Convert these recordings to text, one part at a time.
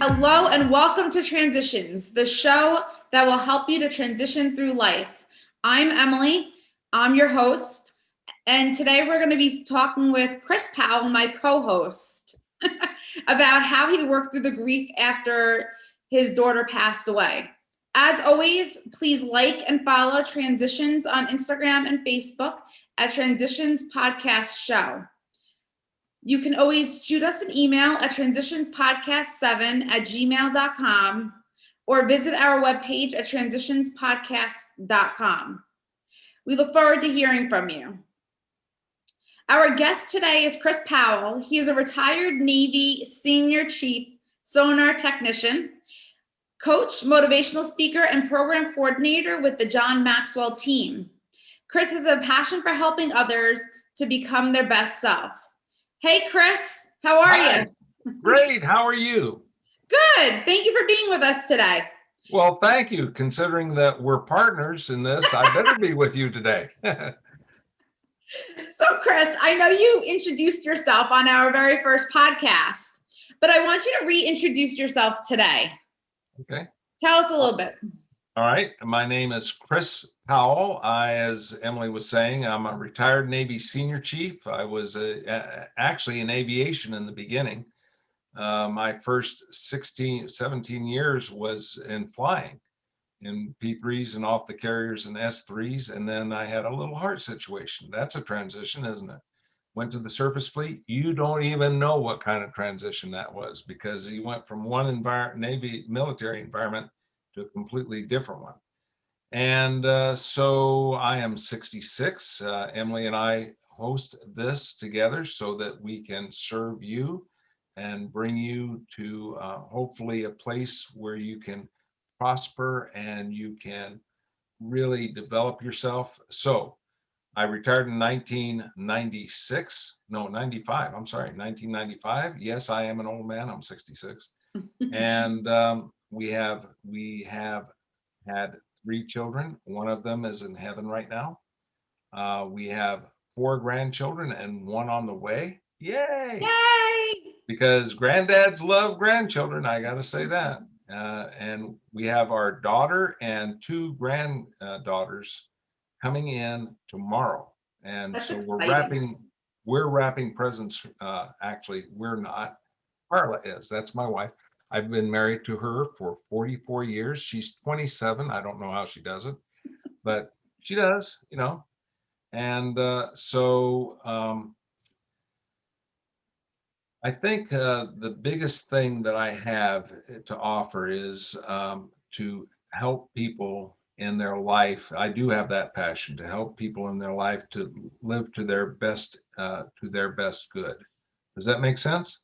Hello and welcome to Transitions, the show that will help you to transition through life. I'm Emily, I'm your host, and today we're going to be talking with Chris Powell, my co-host, about how he worked through the grief after his daughter passed away. As always, please like and follow Transitions on Instagram and Facebook at Transitions Podcast Show. You can always shoot us an email at transitionspodcast7@gmail.com or visit our webpage at transitionspodcast.com. We look forward to hearing from you. Our guest today is Chris Powell. He is a retired Navy Senior Chief Sonar Technician, coach, motivational speaker, and program coordinator with the John Maxwell team. Chris has a passion for helping others to become their best self. Hey, Chris, how are you? Great. How are you? Good. Thank you for being with us today. Well, thank you. Considering that we're partners in this, I better be with you today. So, Chris, I know you introduced yourself on our very first podcast, but I want you to reintroduce yourself today. Okay. Tell us a little bit. All right. My name is Chris Powell. As Emily was saying, I'm a retired Navy Senior Chief. I was actually in aviation in the beginning. My first 17 years was in flying in P3s and off the carriers and S3s. And then I had a little heart situation. That's a transition, isn't it? Went to the surface fleet. You don't even know what kind of transition that was, because you went from one Navy military environment to a completely different one. And so I am 66. Emily and I host this together so that we can serve you and bring you to hopefully a place where you can prosper and you can really develop yourself. So I retired in 1996. No, 95. I'm sorry, 1995. Yes, I am an old man. I'm 66. And we have had 3 children. One of them is in heaven right now. We have 4 grandchildren and 1 on the way. Yay! Yay! Because granddads love grandchildren, I got to say that. And we have our daughter and 2 granddaughters coming in tomorrow. And That's so exciting. we're wrapping presents. Actually, we're not. Carla is. That's my wife. I've been married to her for 44 years. She's 27. I don't know how she does it, but she does, you know. And I think the biggest thing that I have to offer is to help people in their life. I do have that passion to help people in their life to live to their best good. Does that make sense?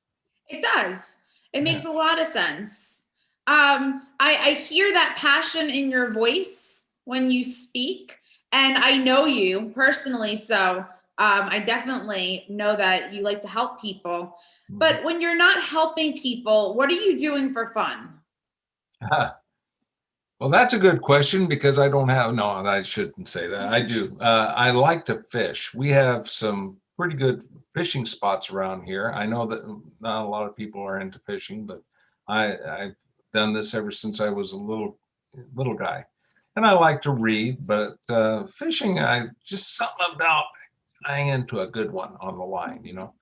It does. It Yeah. makes a lot of sense. I hear that passion in your voice when you speak, and I know you personally, so I definitely know that you like to help people. But when you're not helping people, what are you doing for fun? Well, that's a good question, because I don't have, no, I shouldn't say that. I do. I like to fish. We have some pretty good fishing spots around here. I know that not a lot of people are into fishing, but I've done this ever since I was a little guy. And I like to read, but fishing, I just something about tying into a good one on the line, you know.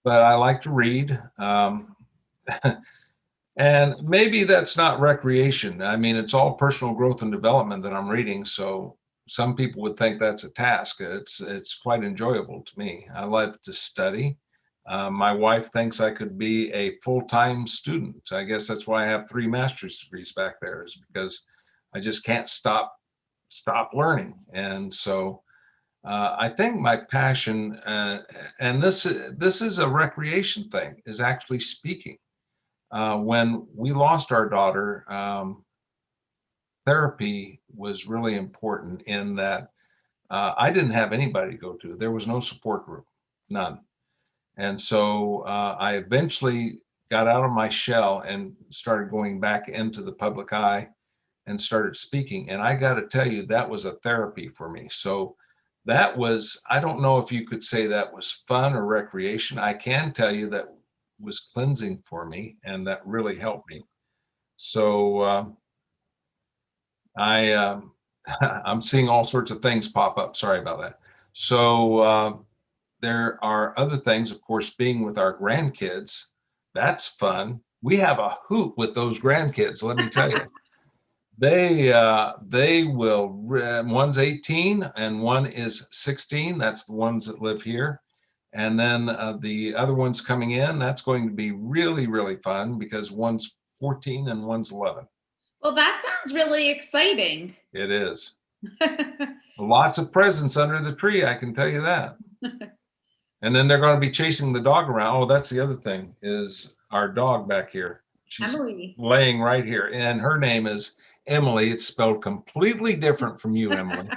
But I like to read. And maybe that's not recreation. I mean, it's all personal growth and development that I'm reading. So some people would think that's a task. It's quite enjoyable to me. I love to study. My wife thinks I could be a full-time student. I guess that's why I have 3 master's degrees back there, is because I just can't stop learning. And so I think my passion, and this is a recreation thing, is actually speaking. When we lost our daughter, therapy was really important in that I didn't have anybody to go to. There was no support group, none. And so I eventually got out of my shell and started going back into the public eye and started speaking. And I got to tell you, that was a therapy for me. So that was, I don't know if you could say that was fun or recreation. I can tell you that was cleansing for me, and that really helped me. So I I'm seeing all sorts of things pop up. Sorry about that. So there are other things, of course, being with our grandkids. That's fun. We have a hoot with those grandkids, let me tell you. They will, one's 18 and one is 16. That's the ones that live here. And then the other one's coming in. That's going to be really, really fun because one's 14 and one's 11. Well, that sounds really exciting. It is. Lots of presents under the tree, I can tell you that. And then they're going to be chasing the dog around. Oh, that's the other thing, is our dog back here. She's Emily. laying right here, and her name is Emily. It's spelled completely different from you, Emily.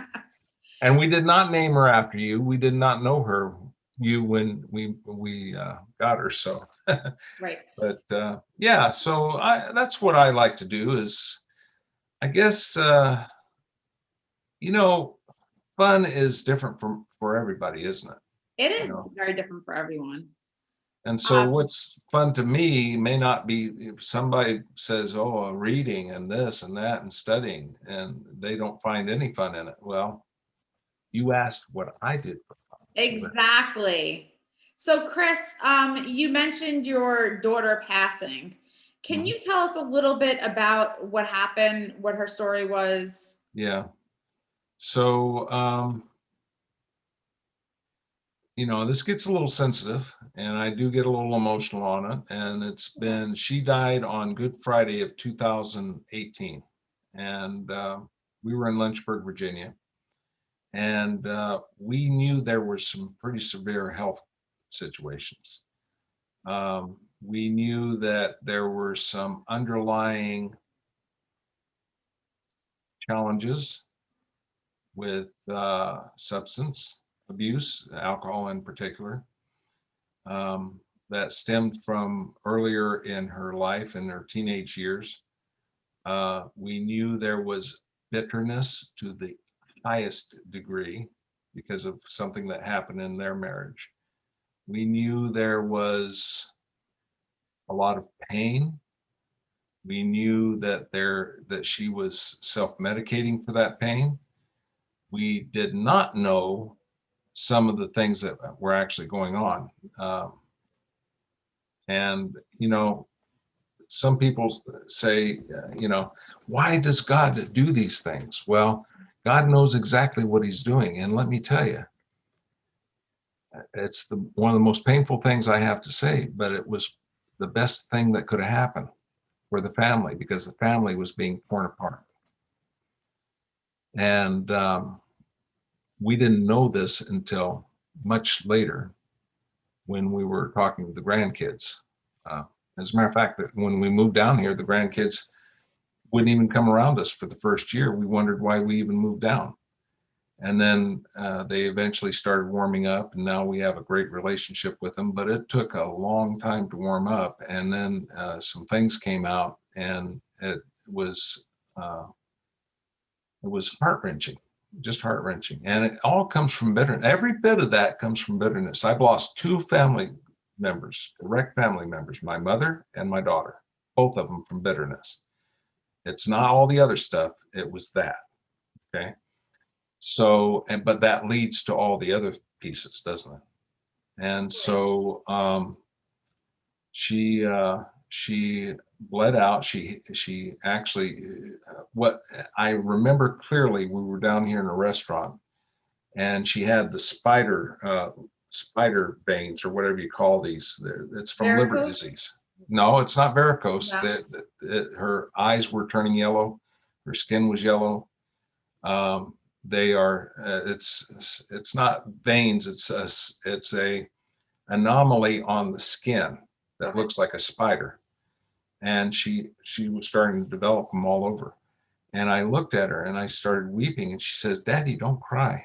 And we did not name her after you. We did not know her, you, when we got her. So, Right. But yeah, so that's what I like to do. Is I guess fun is different for everybody, isn't it? It is very different for everyone. And so what's fun to me may not be, if somebody says, oh, reading and this and that and studying, and they don't find any fun in it. Well, you asked what I did for fun. Exactly. So Chris, you mentioned your daughter passing. Can you tell us a little bit about what happened, what her story was? Yeah. So, this gets a little sensitive, and I do get a little emotional on it. And she died on Good Friday of 2018. And we were in Lynchburg, Virginia. And we knew there were some pretty severe health situations. We knew that there were some underlying challenges with substance abuse, alcohol in particular, that stemmed from earlier in her life, in her teenage years. We knew there was bitterness to the highest degree because of something that happened in their marriage. We knew there was a lot of pain. We knew that she was self-medicating for that pain. We did not know some of the things that were actually going on. And some people say, why does God do these things? Well, God knows exactly what he's doing. And let me tell you, it's one of the most painful things I have to say, but it was the best thing that could have happened for the family, because the family was being torn apart. And we didn't know this until much later when we were talking to the grandkids. As a matter of fact, that when we moved down here, the grandkids wouldn't even come around us for the first year. We wondered why we even moved down. And then they eventually started warming up, and now we have a great relationship with them. But it took a long time to warm up, and then some things came out, and it was heart-wrenching, just heart-wrenching. And it all comes from bitterness. Every bit of that comes from bitterness. I've lost two family members, direct family members, my mother and my daughter, both of them from bitterness. It's not all the other stuff, it was that. Okay. So, but that leads to all the other pieces, doesn't it? And so she bled out. She actually, what I remember clearly, we were down here in a restaurant, and she had the spider veins, or whatever you call these. It's from Varicose? liver disease. No, it's not varicose. No. Her eyes were turning yellow. Her skin was yellow. They are. It's not veins. It's a anomaly on the skin that looks like a spider, and she was starting to develop them all over. And I looked at her and I started weeping, and she says, "Daddy, don't cry."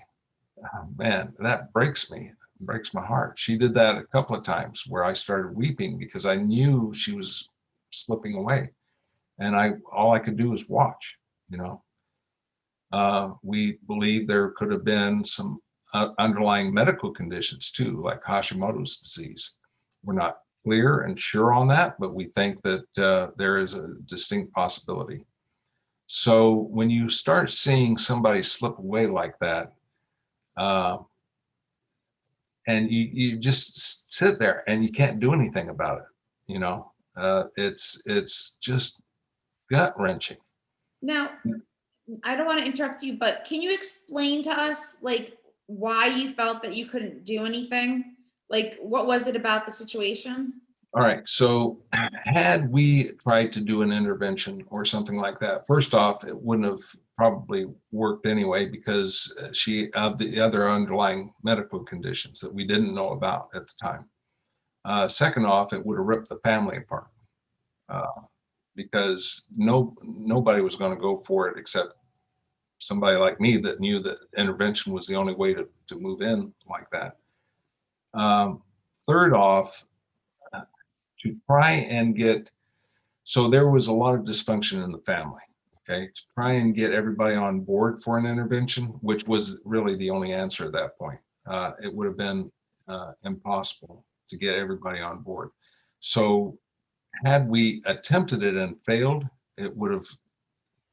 Oh, man, that breaks me. It breaks my heart. She did that a couple of times where I started weeping because I knew she was slipping away, and all I could do was watch. We believe there could have been some underlying medical conditions too, like Hashimoto's disease. We're not clear and sure on that, but we think that there is a distinct possibility. So when you start seeing somebody slip away like that, and you just sit there and you can't do anything about it, it's just gut wrenching. Now, I don't want to interrupt you, but can you explain to us like why you felt that you couldn't do anything? Like what was it about the situation? All right. So had we tried to do an intervention or something like that, first off, it wouldn't have probably worked anyway because she had the other underlying medical conditions that we didn't know about at the time. Second off, it would have ripped the family apart because nobody was going to go for it except somebody like me that knew that intervention was the only way to move in like that. Third off, to try and get, so there was a lot of dysfunction in the family, okay, to try and get everybody on board for an intervention, which was really the only answer at that point. It would have been impossible to get everybody on board. So had we attempted it and failed, it would have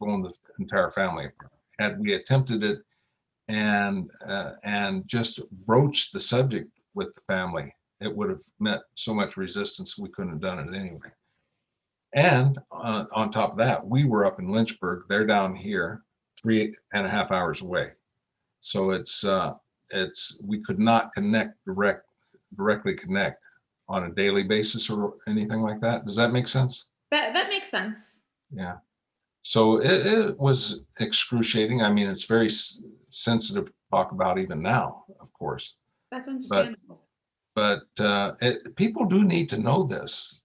blown the entire family apart. Had we attempted it and just broached the subject with the family, it would have met so much resistance we couldn't have done it anyway. And on top of that, we were up in Lynchburg. They're down here, 3.5 hours away. So it's we could not directly connect on a daily basis or anything like that. Does that make sense? That makes sense. Yeah. So it was excruciating. I mean, it's very sensitive to talk about even now, of course. That's understandable. But people do need to know this.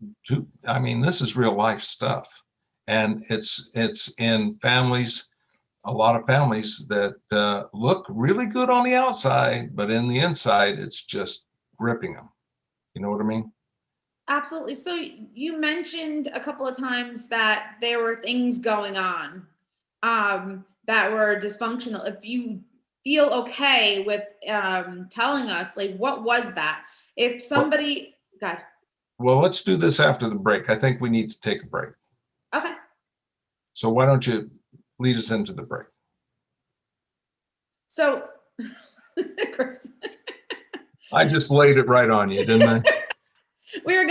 I mean, this is real life stuff, and it's in families, a lot of families that look really good on the outside, but in the inside, it's just gripping them. You know what I mean? Absolutely. So you mentioned a couple of times that there were things going on that were dysfunctional. If you feel okay with telling us, like, what was that? If somebody, God. Well, let's do this after the break. I think we need to take a break. Okay. So why don't you lead us into the break? So, Chris. I just laid it right on you, didn't I? We are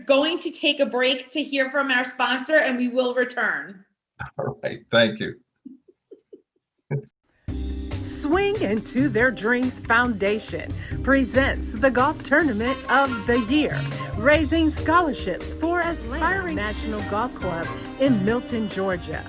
going to take a break to hear from our sponsor, and we will return. All right. Thank you. Swing Into Their Dreams Foundation presents the golf tournament of the year, raising scholarships for aspiring National Golf Club in Milton, Georgia.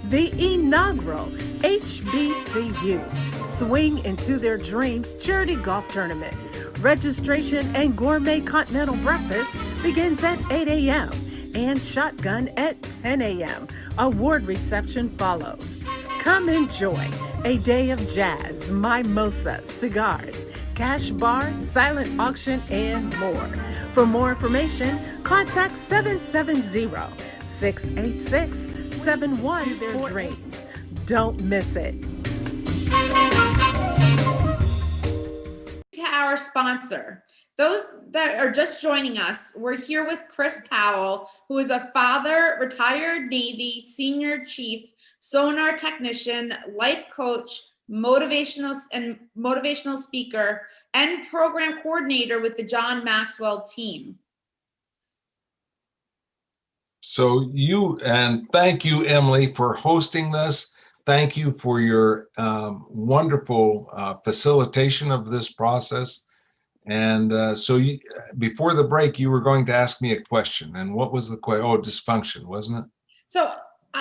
The inaugural HBCU Swing Into Their Dreams Charity Golf Tournament. Registration and gourmet continental breakfast begins at 8 a.m. and shotgun at 10 a.m. Award reception follows. Come enjoy a day of jazz, mimosa, cigars, cash bar, silent auction, and more. For more information, contact 770-686-7143. Their dreams. Don't miss it. To our sponsor. Those that are just joining us, we're here with Chris Powell, who is a father, retired Navy, senior chief, sonar technician, life coach, motivational speaker, and program coordinator with the John Maxwell team. So thank you, Emily, for hosting this. Thank you for your wonderful facilitation of this process. And before the break, you were going to ask me a question. And what was the question? Oh, dysfunction, wasn't it? So,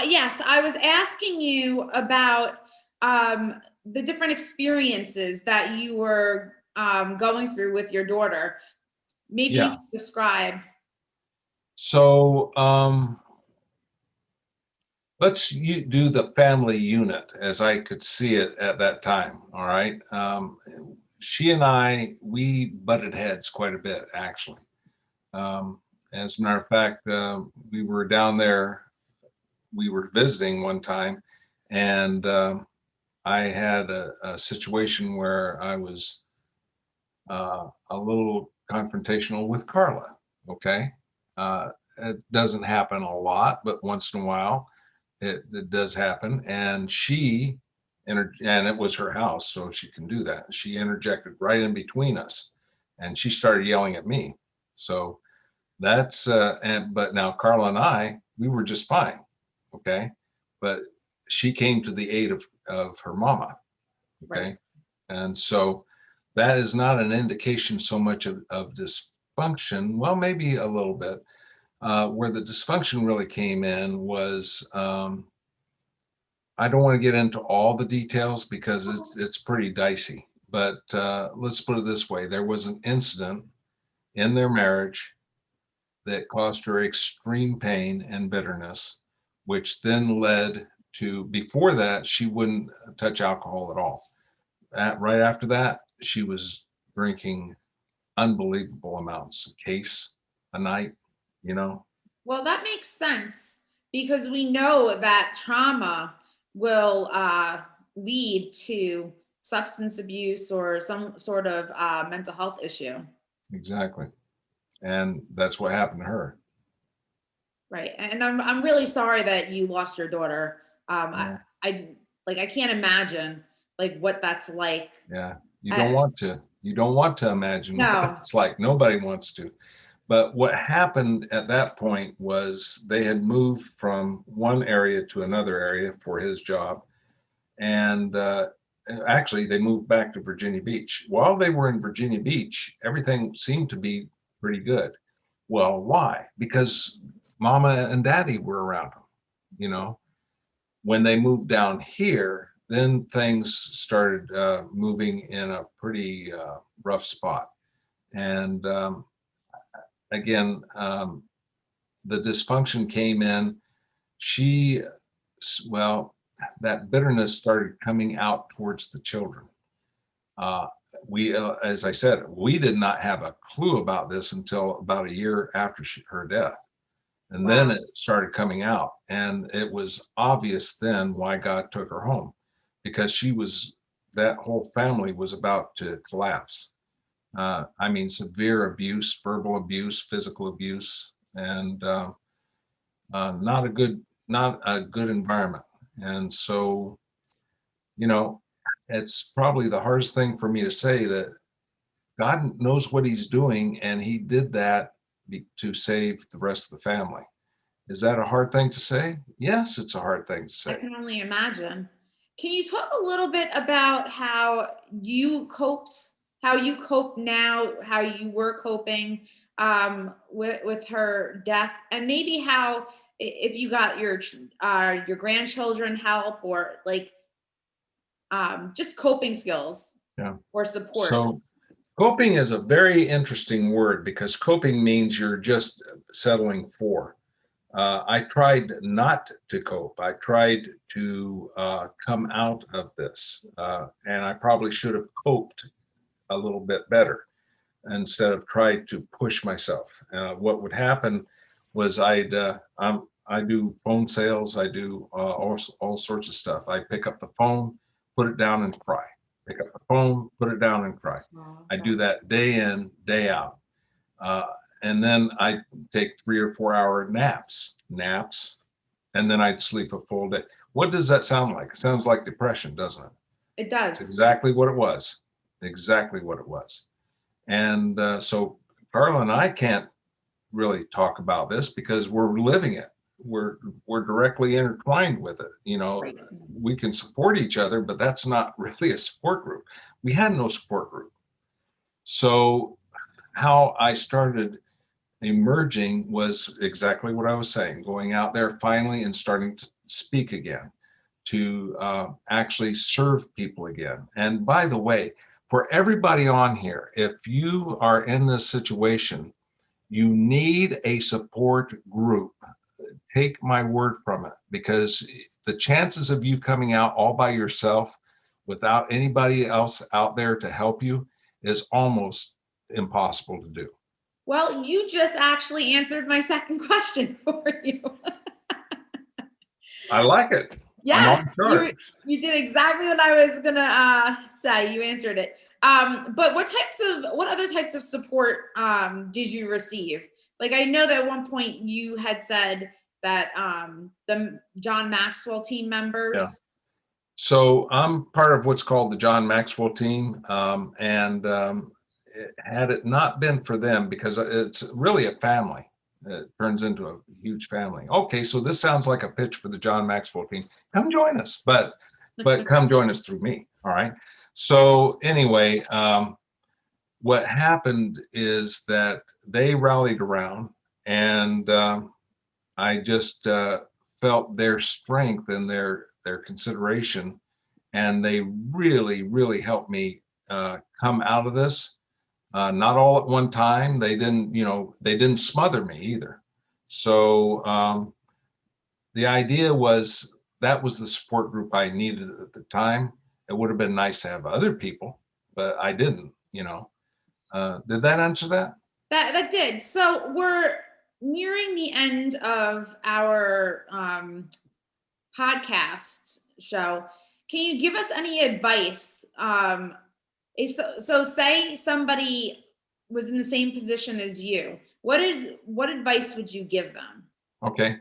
yes, I was asking you about the different experiences that you were going through with your daughter. Maybe you could describe. So let's do the family unit as I could see it at that time. All right. She and we butted heads quite a bit, actually. As a matter of fact, we were down there, we were visiting one time, and I had a situation where I was a little confrontational with Carla. Okay. It doesn't happen a lot, but once in a while it does happen. And and it was her house, so she can do that. She interjected right in between us and she started yelling at me. So but now Carla and we were just fine. Okay. But she came to the aid of her mama. Okay. Right. And so that is not an indication so much of dysfunction. Well, maybe a little bit. Where the dysfunction really came in was, I don't want to get into all the details because it's pretty dicey. But let's put it this way: there was an incident in their marriage that caused her extreme pain and bitterness, which then led to, before that, she wouldn't touch alcohol at all. Right after that, she was drinking unbelievable amounts, a case a night, you know. Well, that makes sense because we know that trauma will lead to substance abuse or some sort of mental health issue. Exactly. And that's what happened to her. Right. And I'm really sorry that you lost your daughter. Yeah. I can't imagine like what that's like. Yeah. You don't want to imagine what No. it's like. Nobody wants to. But what happened at that point was they had moved from one area to another area for his job. And actually, they moved back to Virginia Beach. While they were in Virginia Beach, everything seemed to be pretty good. Well, why? Because mama and daddy were around them, you know. When they moved down here, then things started moving in a pretty rough spot. And again, the dysfunction came in. She, well, that bitterness started coming out towards the children. As I said, we did not have a clue about this until about a year after her death. And then it started coming out. And it was obvious then why God took her home, because that whole family was about to collapse. I mean, severe abuse, verbal abuse, physical abuse, and not a good environment. And so, you know, it's probably the hardest thing for me to say that God knows what he's doing, and he did that to save the rest of the family. Is that a hard thing to say? Yes, it's a hard thing to I say. can only imagine. Can you talk a little bit about how you cope now, how you were coping with her death, and maybe how if you got your grandchildren help or like just coping skills or support? So coping is a very interesting word because coping means you're just settling for. I tried not to cope. I tried to come out of this, and I probably should have coped a little bit better instead of tried to push myself. What would happen was I do phone sales. I do all sorts of stuff. I pick up the phone, put it down, and cry. Pick up the phone, put it down, and cry. I do that day in, day out. And then I take 3 or 4 hour naps, and then I'd sleep a full day. What does that sound like? It sounds like depression, doesn't it? It does. It's exactly what it was. Exactly what it was. And so Carla and I can't really talk about this because we're living it. We're directly intertwined with it. You know, Right. We can support each other, but that's not really a support group. We had no support group. So how I started emerging was exactly what I was saying, going out there finally and starting to speak again, to actually serve people again. And by the way, for everybody on here, if you are in this situation, you need a support group. Take my word from it, because the chances of you coming out all by yourself without anybody else out there to help you is almost impossible to do. Well, you just actually answered my second question for you. I like it. Yes, you did exactly what I was gonna say. You answered it. But what other types of support did you receive? Like, I know that at one point you had said that the John Maxwell team members. So I'm part of what's called the John Maxwell team. Had it not been for them, because it's really a family, it turns into a huge family. Okay, so this sounds like a pitch for the John Maxwell team. Come join us, but come join us through me. All right. So anyway, what happened is that they rallied around, and I just felt their strength and their consideration, and they really, really helped me come out of this. Not all at one time. They didn't smother me either. So the idea was that was the support group I needed at the time. It would have been nice to have other people, but I didn't. Did that answer that? That did. So we're nearing the end of our podcast show. Can you give us any advice? So say somebody was in the same position as you. What advice would you give them? Okay.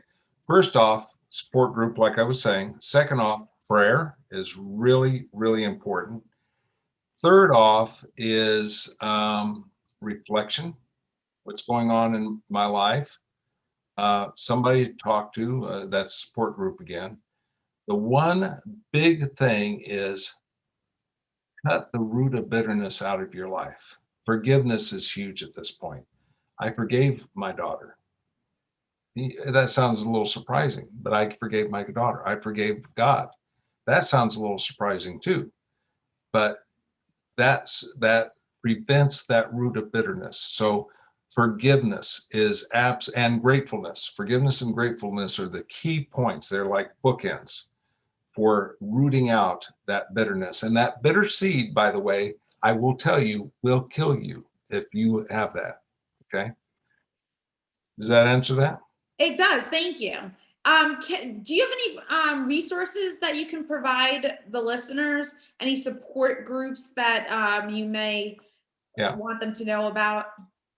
First off, support group, like I was saying. Second off, prayer is really, really important. Third off is reflection. What's going on in my life? Somebody to talk to, that's support group again. The one big thing is cut the root of bitterness out of your life. Forgiveness is huge at this point. I forgave my daughter. That sounds a little surprising, but I forgave my daughter. I forgave God. That sounds a little surprising too, but that prevents that root of bitterness. So forgiveness is and gratefulness. Forgiveness and gratefulness are the key points. They're like bookends for rooting out that bitterness. And that bitter seed, by the way, I will tell you, will kill you if you have that. Okay. Does that answer that? It does. Thank you. Do you have any resources that you can provide the listeners? Any support groups that you may want them to know about?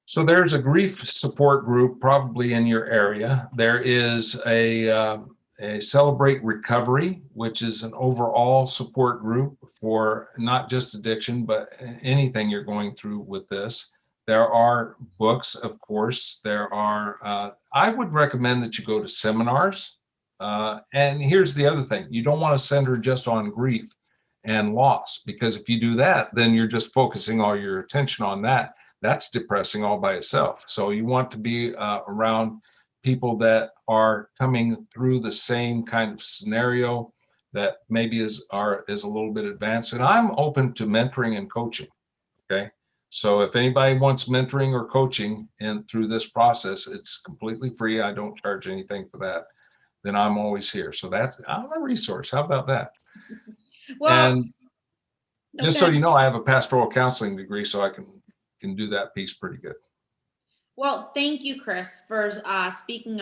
So there's a grief support group probably in your area. There is a Celebrate Recovery, which is an overall support group for not just addiction, but anything you're going through with this. There are books, of course. There are, I would recommend that you go to seminars. And here's the other thing. You don't want to center just on grief and loss, because if you do that, then you're just focusing all your attention on that. That's depressing all by itself. So you want to be around people that are coming through the same kind of scenario that maybe is a little bit advanced. And I'm open to mentoring and coaching. Okay. So if anybody wants mentoring or coaching through this process, it's completely free. I don't charge anything for that. Then I'm always here. So I'm a resource. How about that? Well, and just so you know, I have a pastoral counseling degree, so I can do that piece pretty good. Well, thank you, Chris, for speaking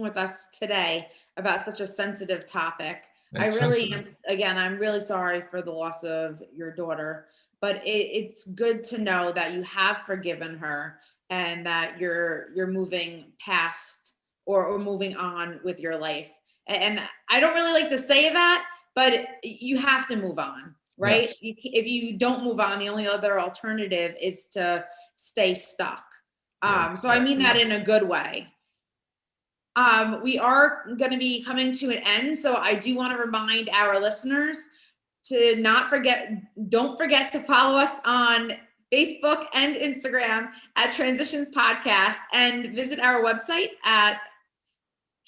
with us today about such a sensitive topic. I'm really sorry for the loss of your daughter, but it's good to know that you have forgiven her and that you're moving past or moving on with your life. And I don't really like to say that, but you have to move on, right? Yes. If you don't move on, the only other alternative is to stay stuck. So I mean that in a good way. We are going to be coming to an end. So I do want to remind our listeners to don't forget to follow us on Facebook and Instagram at Transitions Podcast, and visit our website at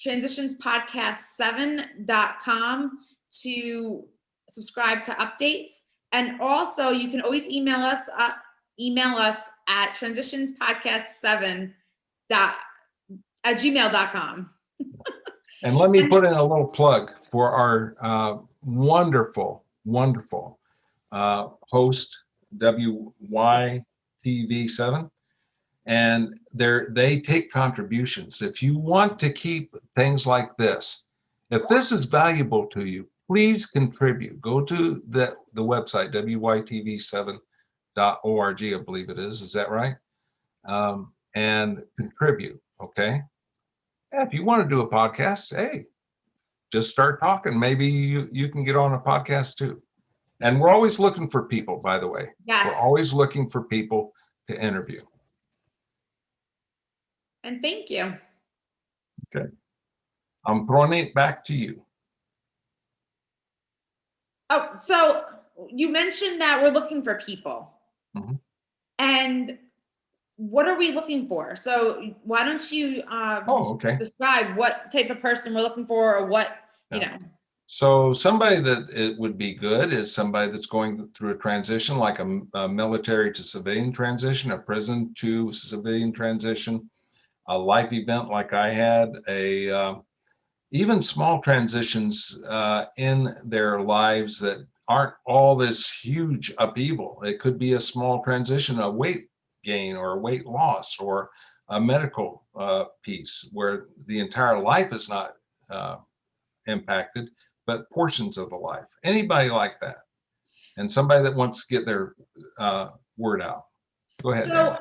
transitionspodcast7.com to subscribe to updates. And also you can always email us at transitionspodcast7@gmail.com. And let me put in a little plug for our wonderful host, WYTV7. And they take contributions. If you want to keep things like this, if this is valuable to you, please contribute. Go to the website, WYTV7.org, I believe it is. Is that right? And contribute, okay? Yeah, if you want to do a podcast, hey, just start talking. Maybe you can get on a podcast too. And we're always looking for people, by the way. Yes. We're always looking for people to interview. And thank you. Okay. I'm throwing it back to you. Oh, so you mentioned that we're looking for people. Mhm. And what are we looking for? So why don't you Okay. describe what type of person we're looking for, or what, you Yeah. know. So somebody that it would be good is somebody that's going through a transition, like a military to civilian transition, a prison to civilian transition, a life event like I had, even small transitions in their lives that aren't all this huge upheaval. It could be a small transition, a weight gain or a weight loss, or a medical piece where the entire life is not impacted, but portions of the life. Anybody like that, and somebody that wants to get their word out. Go ahead. So,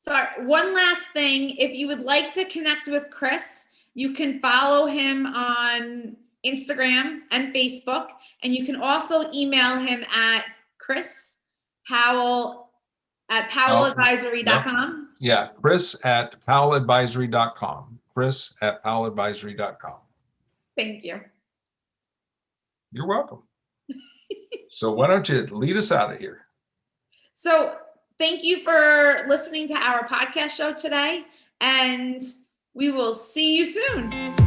sorry, one last thing. If you would like to connect with Chris, you can follow him on Instagram and Facebook, and you can also email him at Chris Powell at powelladvisory.com. Yeah, Chris at powelladvisory.com. Chris at powelladvisory.com. Thank you. You're welcome. So why don't you lead us out of here? So thank you for listening to our podcast show today, and we will see you soon.